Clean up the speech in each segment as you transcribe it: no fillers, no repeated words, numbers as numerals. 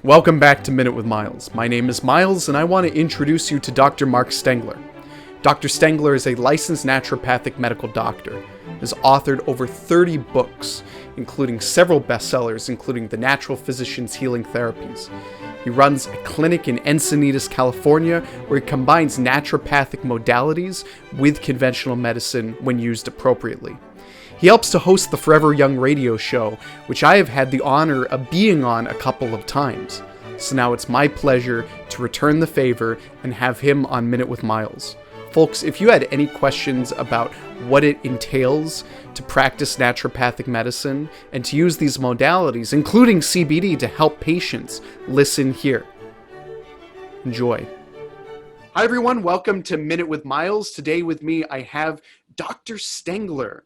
Welcome back to Minute with Miles. My name is Miles, and I want to introduce you to Dr. Mark Stengler. Dr. Stengler is a licensed naturopathic medical doctor, has authored over 30 books, including several bestsellers, including The Natural Physician's Healing Therapies. He runs a clinic in Encinitas, California, where he combines naturopathic modalities with conventional medicine when used appropriately. He helps to host the Forever Young radio show, which I have had the honor of being on a couple of times. So now it's my pleasure to return the favor and have him on Minute with Miles. Folks, if you had any questions about what it entails to practice naturopathic medicine and to use these modalities, including CBD, to help patients, listen here. Enjoy. Hi everyone, welcome to Minute with Miles. Today with me I have Dr. Stengler.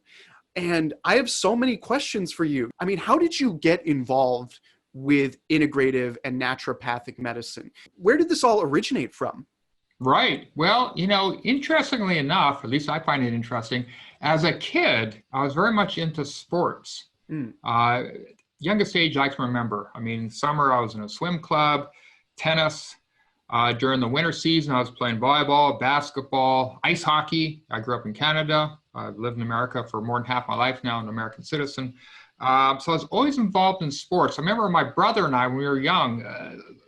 And I have so many questions for you. I mean, how did you get involved with integrative and naturopathic medicine? Where did this all originate from? Right. Well, interestingly enough, at least I find it interesting, as a kid, I was very much into sports. Youngest age I can remember. I mean, summer I was in a swim club, tennis. During the winter season, I was playing volleyball, basketball, ice hockey. I grew up in Canada. I've lived in America for more than half my life now. I'm an American citizen. So I was always involved in sports. I remember my brother and I, when we were young,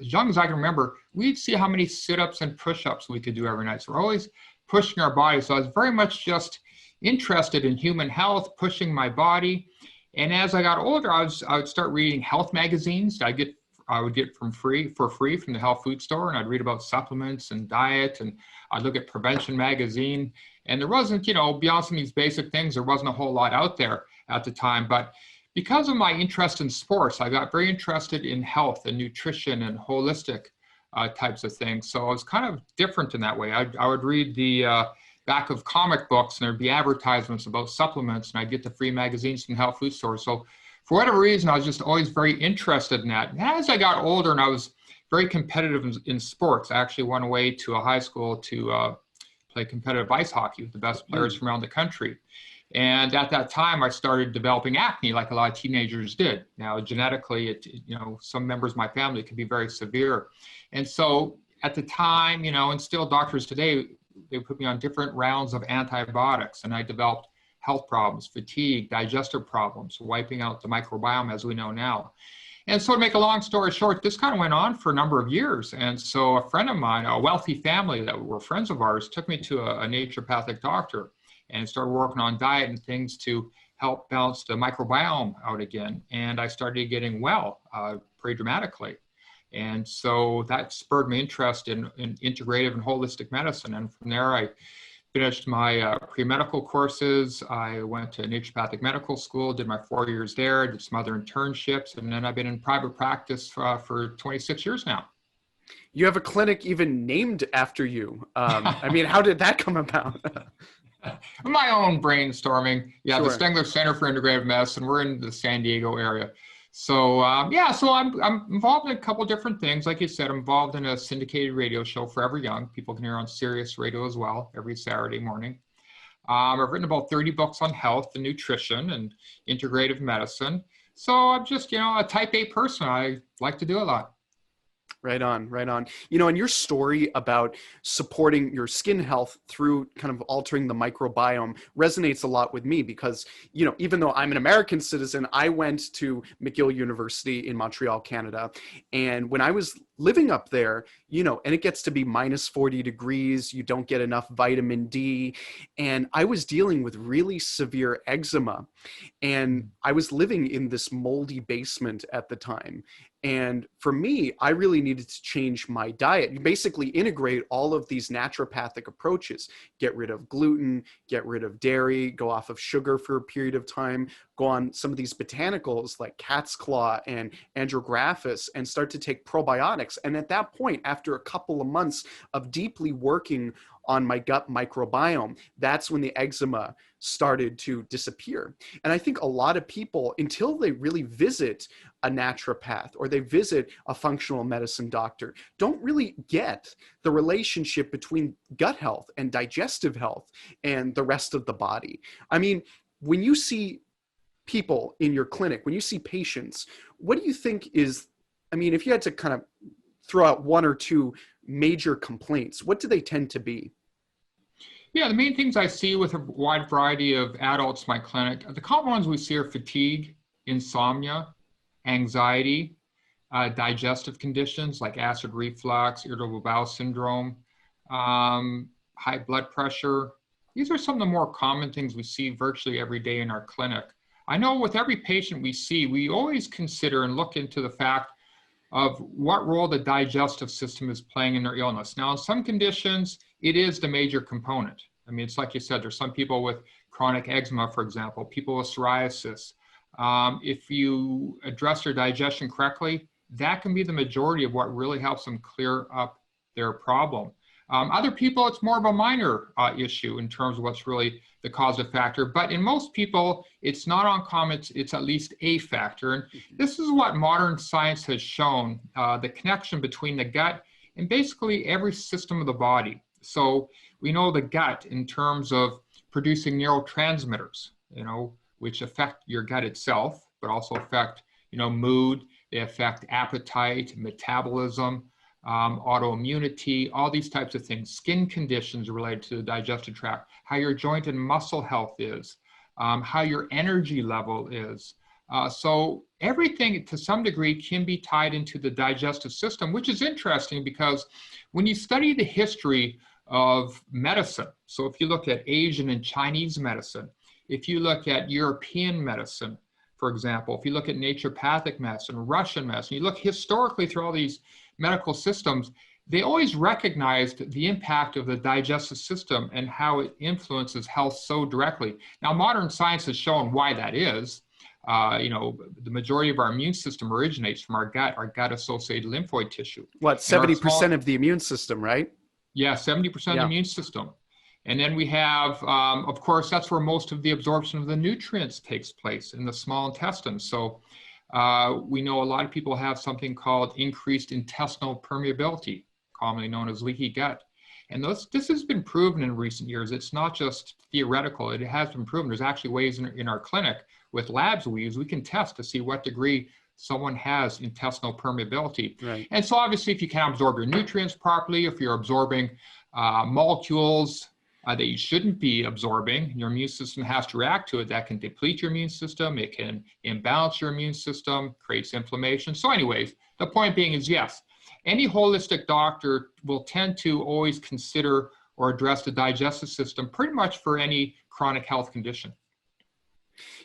as young as I can remember, we'd see how many sit-ups and push-ups we could do every night. So we're always pushing our bodies. So I was very much just interested in human health, pushing my body. And as I got older, I would start reading health magazines. I would get for free from the health food store, and I'd read about supplements and diet, and I'd look at Prevention magazine. And there wasn't, beyond some of these basic things, there wasn't a whole lot out there at the time. But because of my interest in sports, I got very interested in health and nutrition and holistic types of things. So I was kind of different in that way. I would read the back of comic books, and there'd be advertisements about supplements, and I'd get the free magazines from the health food store. So for whatever reason, I was just always very interested in that. And as I got older and I was very competitive in sports, I actually went away to a high school to play competitive ice hockey with the best players from around the country. And at that time, I started developing acne like a lot of teenagers did. Now, genetically, some members of my family can be very severe. And so at the time, and still doctors today, they put me on different rounds of antibiotics, and I developed health problems, fatigue, digestive problems, wiping out the microbiome as we know now. And so to make a long story short, this kind of went on for a number of years. And so a friend of mine, a wealthy family that were friends of ours, took me to a naturopathic doctor and started working on diet and things to help balance the microbiome out again. And I started getting well pretty dramatically. And so that spurred my interest in integrative and holistic medicine. And from there, I finished my pre-medical courses. I went to naturopathic medical school, did my 4 years there, did some other internships, and then I've been in private practice for 26 years now. You have a clinic even named after you. I mean, how did that come about? My own brainstorming. Yeah, Sure. The Stengler Center for Integrative Medicine. We're in the San Diego area. So so I'm involved in a couple different things. Like you said, I'm involved in a syndicated radio show, Forever Young. People can hear on Sirius Radio as well every Saturday morning. I've written about 30 books on health and nutrition and integrative medicine. So I'm just, a type A person. I like to do a lot. Right on, right on. And your story about supporting your skin health through kind of altering the microbiome resonates a lot with me because, even though I'm an American citizen, I went to McGill University in Montreal, Canada. And when I was living up there, and it gets to be minus 40 degrees, you don't get enough vitamin D. And I was dealing with really severe eczema. And I was living in this moldy basement at the time. And for me, I really needed to change my diet. You basically integrate all of these naturopathic approaches, get rid of gluten, get rid of dairy, go off of sugar for a period of time, go on some of these botanicals like cat's claw and andrographis and start to take probiotics. And at that point, after a couple of months of deeply working on my gut microbiome, that's when the eczema started to disappear. And I think a lot of people, until they really visit a naturopath or they visit a functional medicine doctor, don't really get the relationship between gut health and digestive health and the rest of the body. I mean, when you see people in your clinic, when you see patients, what do you think is I mean, if you had to kind of throw out one or two major complaints, what do they tend to be? Yeah, the main things I see with a wide variety of adults in my clinic, the common ones we see are fatigue, insomnia, anxiety, digestive conditions like acid reflux, irritable bowel syndrome, high blood pressure. These are some of the more common things we see virtually every day in our clinic. I know with every patient we see, we always consider and look into the fact of what role the digestive system is playing in their illness. Now, in some conditions, it is the major component. I mean, it's like you said, there's some people with chronic eczema, for example, people with psoriasis. If you address their digestion correctly, that can be the majority of what really helps them clear up their problem. Other people, it's more of a minor issue in terms of what's really the causative factor. But in most people, it's not uncommon. It's at least a factor. And this is what modern science has shown, the connection between the gut and basically every system of the body. So we know the gut in terms of producing neurotransmitters, which affect your gut itself, but also affect, mood. They affect appetite, metabolism, autoimmunity, all these types of things, skin conditions related to the digestive tract, how your joint and muscle health is, how your energy level is. So everything to some degree can be tied into the digestive system, which is interesting because when you study the history of medicine, so if you look at Asian and Chinese medicine, if you look at European medicine, for example, if you look at naturopathic medicine, Russian medicine, you look historically through all these medical systems, they always recognized the impact of the digestive system and how it influences health so directly. Now, modern science has shown why that is. The majority of our immune system originates from our gut-associated lymphoid tissue. What, 70% of the immune system, right? Yeah, 70% of the immune system. And then we have, of course, that's where most of the absorption of the nutrients takes place in the small intestine. So we know a lot of people have something called increased intestinal permeability, commonly known as leaky gut. And this has been proven in recent years. It's not just theoretical. It has been proven. There's actually ways in our clinic with labs we use, we can test to see what degree someone has intestinal permeability. Right. And so obviously if you can't absorb your nutrients properly, if you're absorbing molecules that you shouldn't be absorbing, your immune system has to react to it. That can deplete your immune system. It can imbalance your immune system, creates inflammation. So anyways, the point being is yes, any holistic doctor will tend to always consider or address the digestive system pretty much for any chronic health condition.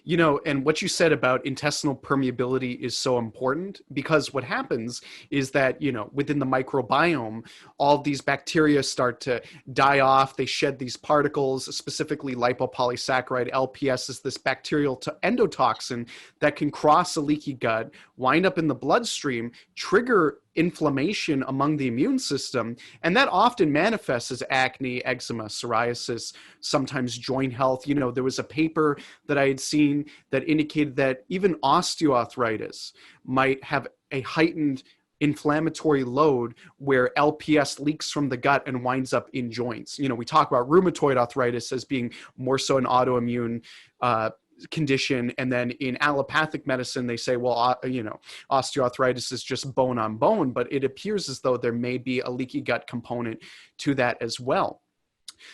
And what you said about intestinal permeability is so important because what happens is that, within the microbiome, all these bacteria start to die off. They shed these particles, specifically lipopolysaccharide. LPS is this bacterial endotoxin that can cross a leaky gut, wind up in the bloodstream, trigger inflammation among the immune system, and that often manifests as acne, eczema, psoriasis, sometimes joint health. There was a paper that I had seen that indicated that even osteoarthritis might have a heightened inflammatory load where LPS leaks from the gut and winds up in joints. We talk about rheumatoid arthritis as being more so an autoimmune condition, and then in allopathic medicine they say, well, osteoarthritis is just bone on bone, but it appears as though there may be a leaky gut component to that as well.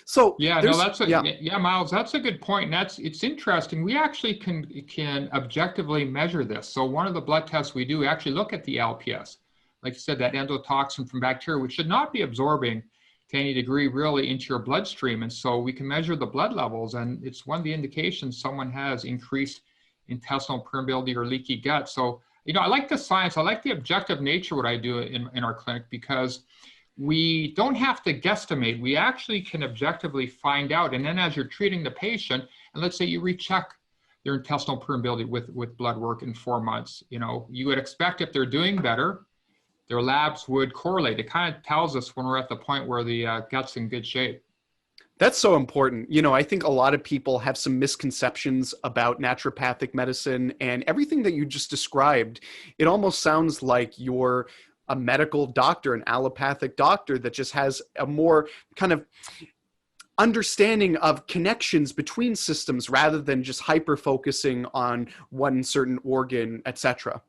So Miles, that's a good point. And it's interesting. We actually can objectively measure this. So one of the blood tests we do actually look at the LPS, like you said, that endotoxin from bacteria, which should not be absorbing to any degree really into your bloodstream. And so we can measure the blood levels, and it's one of the indications someone has increased intestinal permeability or leaky gut. So, I like the science. I like the objective nature of what I do in our clinic because we don't have to guesstimate. We actually can objectively find out. And then as you're treating the patient, and let's say you recheck their intestinal permeability with blood work in 4 months, you would expect if they're doing better, their labs would correlate. It kind of tells us when we're at the point where the gut's in good shape. That's so important. I think a lot of people have some misconceptions about naturopathic medicine, and everything that you just described, it almost sounds like you're a medical doctor, an allopathic doctor that just has a more kind of understanding of connections between systems rather than just hyper focusing on one certain organ, etc.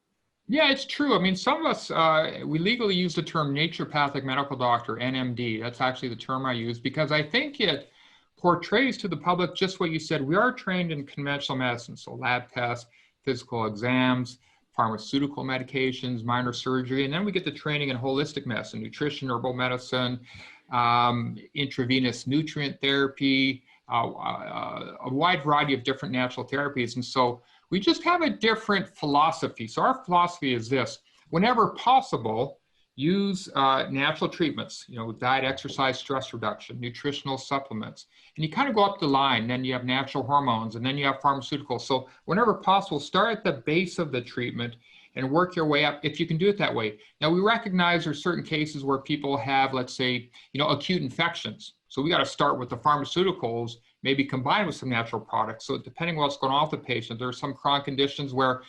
Yeah, it's true. I mean, some of us, we legally use the term naturopathic medical doctor, NMD. That's actually the term I use because I think it portrays to the public just what you said. We are trained in conventional medicine, so lab tests, physical exams, pharmaceutical medications, minor surgery, and then we get the training in holistic medicine, nutrition, herbal medicine, intravenous nutrient therapy, a wide variety of different natural therapies. And so we just have a different philosophy. So our philosophy is this: whenever possible, use natural treatments, diet, exercise, stress reduction, nutritional supplements. And you kind of go up the line. Then you have natural hormones, and then you have pharmaceuticals. So whenever possible, start at the base of the treatment and work your way up if you can do it that way. Now, we recognize there's certain cases where people have, let's say, acute infections. So we got to start with the pharmaceuticals, maybe combined with some natural products. So depending on what's going on with the patient, there are some chronic conditions where,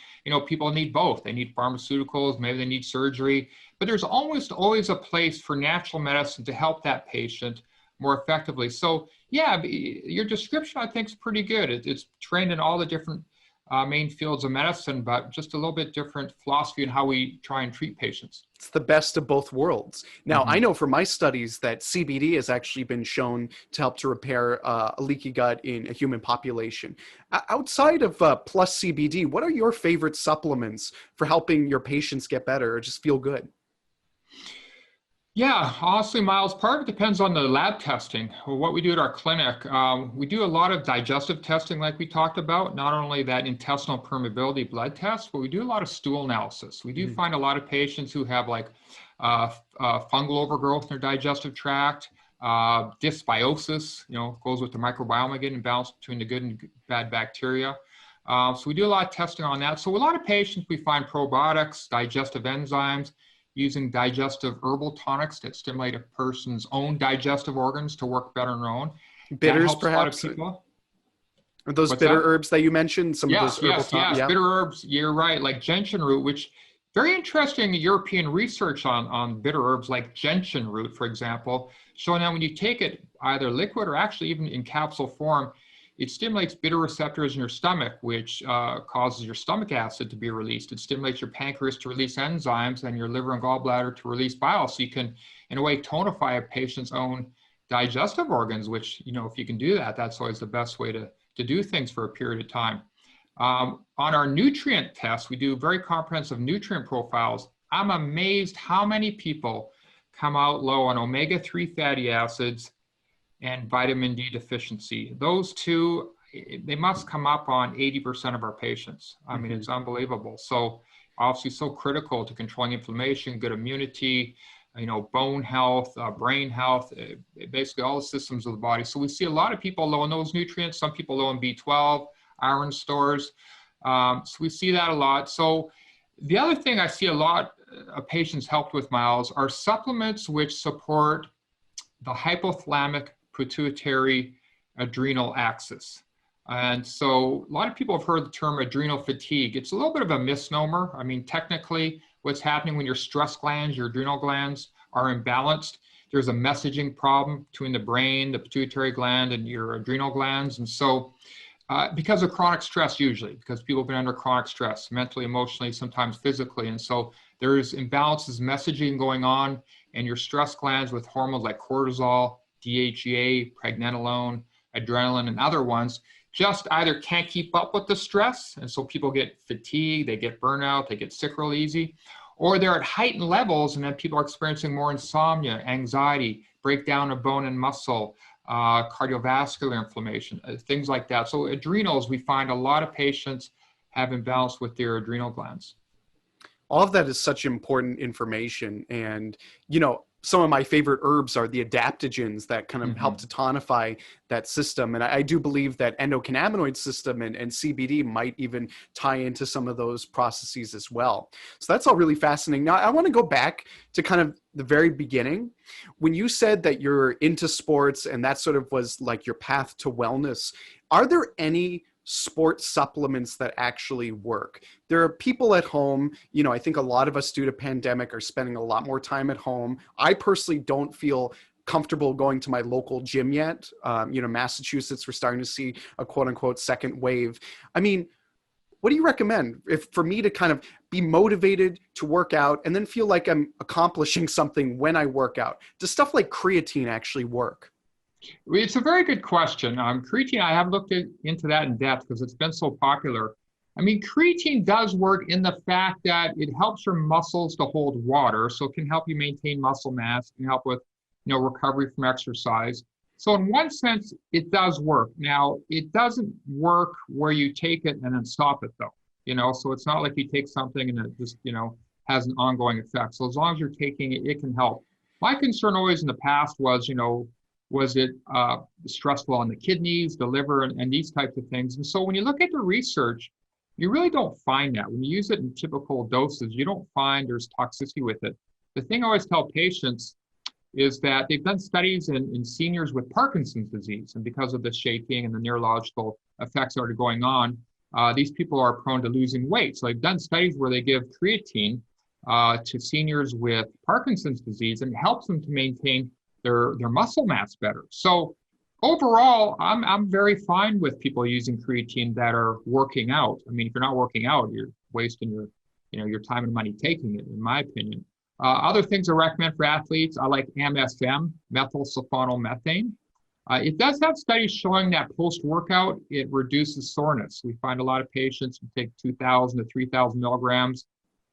people need both. They need pharmaceuticals, maybe they need surgery, but there's almost always a place for natural medicine to help that patient more effectively. So yeah, your description, I think, is pretty good. It's trained in all the different main fields of medicine, but just a little bit different philosophy in how we try and treat patients. It's the best of both worlds. Now, Mm-hmm. I know from my studies that CBD has actually been shown to help to repair a leaky gut in a human population. Outside of plus CBD, what are your favorite supplements for helping your patients get better or just feel good? Yeah, honestly, Miles, part of it depends on the lab testing. What we do at our clinic, we do a lot of digestive testing like we talked about, not only that intestinal permeability blood test, but we do a lot of stool analysis. We do find a lot of patients who have fungal overgrowth in their digestive tract, dysbiosis, goes with the microbiome again, imbalance between the good and bad bacteria. So we do a lot of testing on that. So a lot of patients, we find probiotics, digestive enzymes, using digestive herbal tonics that stimulate a person's own digestive organs to work better on their own. That Bitters, helps a lot of perhaps? people. Are those What's bitter that? herbs that you mentioned? Some of those Yes, herbal yes, yes. yeah. Bitter herbs, you're right, like gentian root, which very interesting European research on bitter herbs like gentian root, for example, showing that when you take it either liquid or actually even in capsule form, it stimulates bitter receptors in your stomach, which causes your stomach acid to be released. It stimulates your pancreas to release enzymes and your liver and gallbladder to release bile. So you can, in a way, tonify a patient's own digestive organs, which, if you can do that, that's always the best way to do things for a period of time. On our nutrient tests, we do very comprehensive nutrient profiles. I'm amazed how many people come out low on omega-3 fatty acids and vitamin D deficiency. Those two, they must come up on 80% of our patients. I mean, it's unbelievable. So obviously so critical to controlling inflammation, good immunity, bone health, brain health, basically all the systems of the body. So we see a lot of people low in those nutrients, some people low in B12, iron stores. So we see that a lot. So the other thing I see a lot of patients helped with, Miles, are supplements which support the hypothalamic pituitary adrenal axis. And so a lot of people have heard the term adrenal fatigue. It's a little bit of a misnomer. I mean, technically, what's happening when your stress glands, your adrenal glands are imbalanced, there's a messaging problem between the brain, the pituitary gland, and your adrenal glands. And so because of chronic stress, usually, because people have been under chronic stress, mentally, emotionally, sometimes physically. And so there's imbalances, messaging going on, and your stress glands with hormones like cortisol, DHEA, pregnenolone, adrenaline, and other ones just either can't keep up with the stress. And so people get fatigued, they get burnout, they get sick real easy, or they're at heightened levels and then people are experiencing more insomnia, anxiety, breakdown of bone and muscle, cardiovascular inflammation, things like that. So adrenals, we find a lot of patients have imbalance with their adrenal glands. All of that is such important information. And, some of my favorite herbs are the adaptogens that kind of help to tonify that system. And I do believe that endocannabinoid system and CBD might even tie into some of those processes as well. So that's all really fascinating. Now, I want to go back to kind of the very beginning. When you said that you're into sports and that sort of was like your path to wellness, are there any sports supplements that actually work? There are people at home, I think a lot of us due to pandemic are spending a lot more time at home. I personally don't feel comfortable going to my local gym yet. Massachusetts, we're starting to see a quote unquote second wave. I mean, what do you recommend if for me to kind of be motivated to work out and then feel like I'm accomplishing something when I work out? Does stuff like creatine actually work? It's a very good question. Creatine, I have looked into that in depth because it's been so popular. I mean, creatine does work in the fact that it helps your muscles to hold water, so it can help you maintain muscle mass, can help with, recovery from exercise. So in one sense, it does work. Now, it doesn't work where you take it and then stop it though, so it's not like you take something and it just, has an ongoing effect. So as long as you're taking it, it can help. My concern always in the past was, was it stressful on the kidneys, the liver, and these types of things. And so when you look at the research, you really don't find that. When you use it in typical doses, you don't find there's toxicity with it. The thing I always tell patients is that they've done studies in seniors with Parkinson's disease, and because of the shaking and the neurological effects that are going on, these people are prone to losing weight. So they've done studies where they give creatine to seniors with Parkinson's disease, and it helps them to maintain their muscle mass better. So overall, I'm very fine with people using creatine that are working out. I mean, if you're not working out, you're wasting your time and money taking it, in my opinion. Other things I recommend for athletes, I like MSM, methylsulfonylmethane. It does have studies showing that post-workout, it reduces soreness. We find a lot of patients who take 2,000 to 3,000 milligrams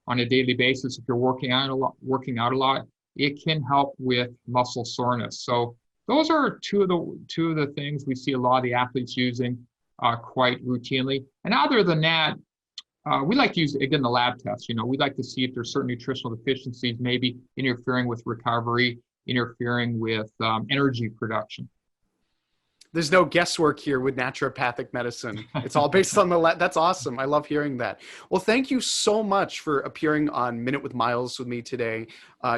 on a daily basis. If you're working out a lot, it can help with muscle soreness. So those are two of the things we see a lot of the athletes using quite routinely. And other than that, we like to use, again, the lab tests. We'd like to see if there's certain nutritional deficiencies, maybe interfering with recovery, interfering with energy production. There's no guesswork here with naturopathic medicine. It's all based on the lab. That's awesome. I love hearing that. Well, thank you so much for appearing on Minute with Miles with me today.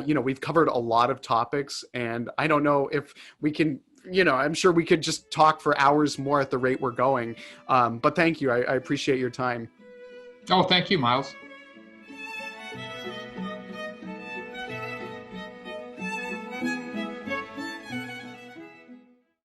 We've covered a lot of topics, and I don't know if we can, I'm sure we could just talk for hours more at the rate we're going. But thank you. I appreciate your time. Oh, thank you, Miles.